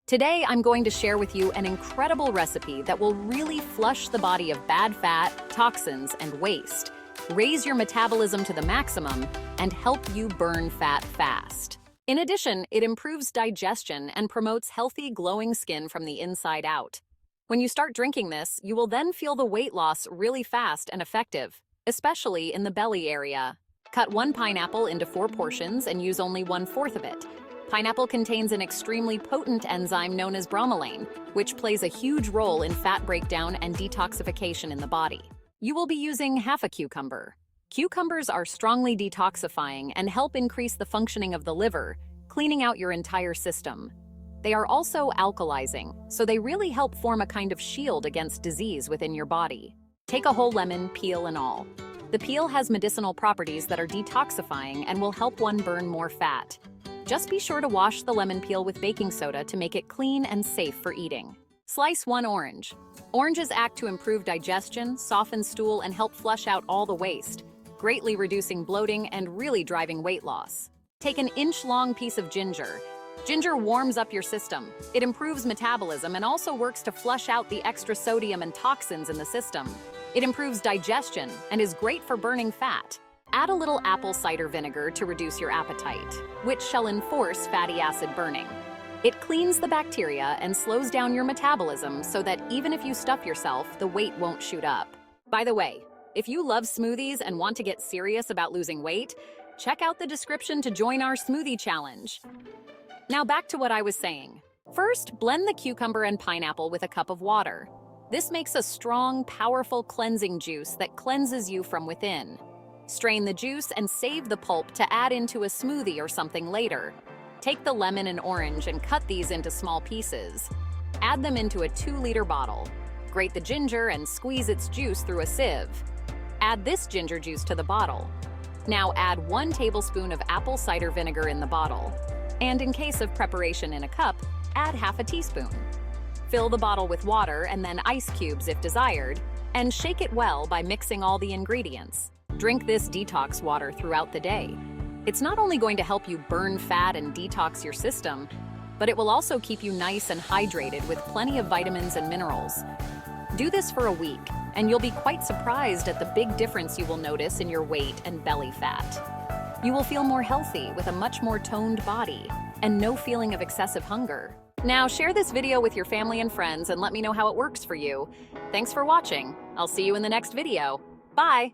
Today, I'm going to share with you an incredible recipe that will really flush the body of bad fat, toxins, and waste, raise your metabolism to the maximum, and help you burn fat fast. In addition, it improves digestion and promotes healthy, glowing skin from the inside out. When you start drinking this, you will then feel the weight loss really fast and effective, especially in the belly area. Cut 1 pineapple into 4 portions and use only 1/4 of it. Pineapple contains an extremely potent enzyme known as bromelain, which plays a huge role in fat breakdown and detoxification in the body. You will be using half a cucumber. Cucumbers are strongly detoxifying and help increase the functioning of the liver, cleaning out your entire system. They are also alkalizing, so they really help form a kind of shield against disease within your body. Take a whole lemon, peel and all. The peel has medicinal properties that are detoxifying and will help one burn more fat. Just be sure to wash the lemon peel with baking soda to make it clean and safe for eating. Slice 1 orange. Oranges act to improve digestion, soften stool, and help flush out all the waste, greatly reducing bloating and really driving weight loss. Take an inch-long piece of ginger. Ginger warms up your system. It improves metabolism and also works to flush out the extra sodium and toxins in the system. It improves digestion and is great for burning fat. Add a little apple cider vinegar to reduce your appetite, which shall enforce fatty acid burning. It cleans the bacteria and slows down your metabolism so that even if you stuff yourself, the weight won't shoot up. By the way, if you love smoothies and want to get serious about losing weight, check out the description to join our smoothie challenge. Now back to what I was saying. First, blend the cucumber and pineapple with a cup of water. This makes a strong, powerful cleansing juice that cleanses you from within. Strain the juice and save the pulp to add into a smoothie or something later. Take the lemon and orange and cut these into small pieces. Add them into a 2-liter bottle. Grate the ginger and squeeze its juice through a sieve. Add this ginger juice to the bottle. Now add 1 tablespoon of apple cider vinegar in the bottle. And in case of preparation in a cup, add half a teaspoon. Fill the bottle with water and then ice cubes if desired, and shake it well by mixing all the ingredients. Drink this detox water throughout the day. It's not only going to help you burn fat and detox your system, but it will also keep you nice and hydrated with plenty of vitamins and minerals. Do this for a week, and you'll be quite surprised at the big difference you will notice in your weight and belly fat. You will feel more healthy with a much more toned body and no feeling of excessive hunger. Now share this video with your family and friends and let me know how it works for you. Thanks for watching. I'll see you in the next video. Bye!